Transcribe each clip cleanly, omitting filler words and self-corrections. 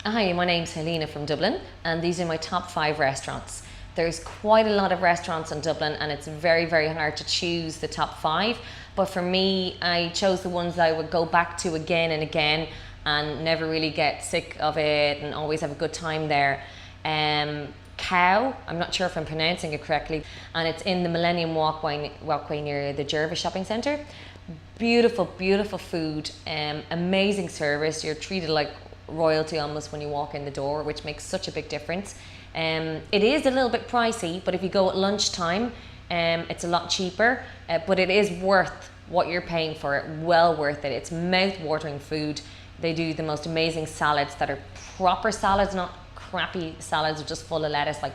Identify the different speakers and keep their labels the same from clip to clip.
Speaker 1: Hi, my name's Helena from Dublin, and these are my top 5 restaurants. There's quite a lot of restaurants in Dublin, and it's very, very hard to choose the top 5. But for me, I chose the ones that I would go back to again and again and never really get sick of it and always have a good time there. Cow, I'm not sure if I'm pronouncing it correctly, and it's in the Millennium Walkway near the Jervis Shopping Centre. Beautiful, beautiful food, amazing service. You're treated like royalty almost when you walk in the door, which makes such a big difference. It is a little bit pricey, but if you go at lunchtime, it's a lot cheaper, but it is worth what you're paying for it, well worth it. It's mouth-watering food. They do the most amazing salads that are proper salads, not crappy salads just full of lettuce, like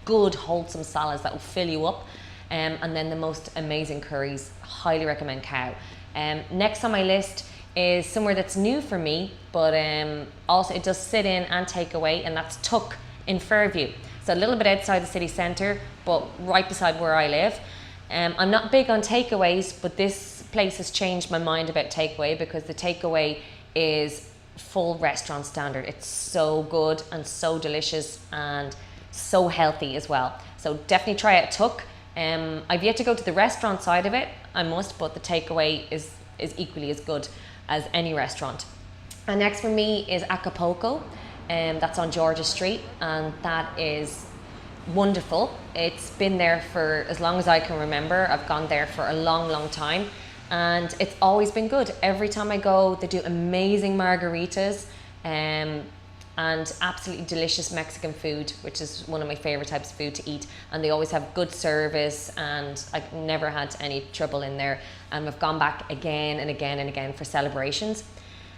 Speaker 1: good wholesome salads that will fill you up. And then the most amazing curries. Highly recommend Cow. Next on my list is somewhere that's new for me, but also it does sit in and take away, and that's Tuck in Fairview. So a little bit outside the city centre, but right beside where I live. I'm not big on takeaways, but this place has changed my mind about takeaway, because the takeaway is full restaurant standard. It's so good and so delicious and so healthy as well. So definitely try out Tuck. I've yet to go to the restaurant side of it, I must, but the takeaway is equally as good as any restaurant. And next for me is Acapulco, that's on Georgia Street, and that is wonderful. It's been there for as long as I can remember. I've gone there for a long, long time, and it's always been good. Every time I go, they do amazing margaritas, and absolutely delicious Mexican food, which is one of my favorite types of food to eat. And they always have good service, and I've never had any trouble in there. And I've gone back again and again and again for celebrations.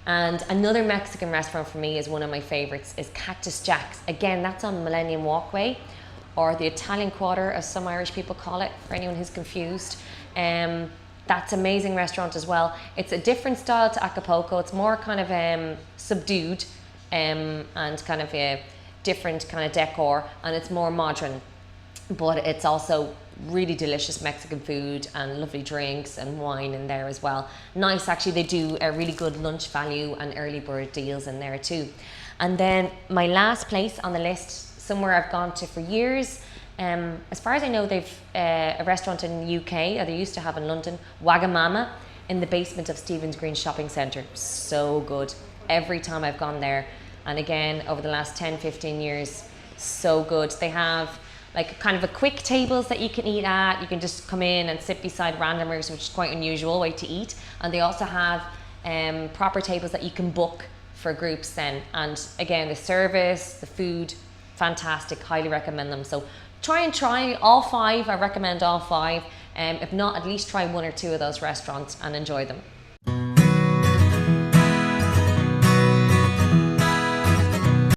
Speaker 1: And another Mexican restaurant for me is one of my favorites is Cactus Jacks. Again, that's on Millennium Walkway, or the Italian Quarter, as some Irish people call it, for anyone who's confused. That's an amazing restaurant as well. It's a different style to Acapulco. It's more kind of subdued, and kind of a different kind of decor, and it's more modern, but it's also really delicious Mexican food and lovely drinks and wine in there as well. Nice, actually, they do a really good lunch value and early bird deals in there too. And then my last place on the list, somewhere I've gone to for years, as far as I know, they've a restaurant in the UK, or they used to have in London, Wagamama, in the basement of Stephen's Green Shopping Centre. So good. Every time I've gone there, and again over the last 10-15 years, so good. They have like kind of a quick tables that you can eat at. You can just come in and sit beside randomers, which is quite unusual way to eat. And they also have proper tables that you can book for groups then. And again, the service, the food, fantastic. Highly recommend them. So try all 5. I recommend all 5. If not, at least try 1 or 2 of those restaurants and enjoy them.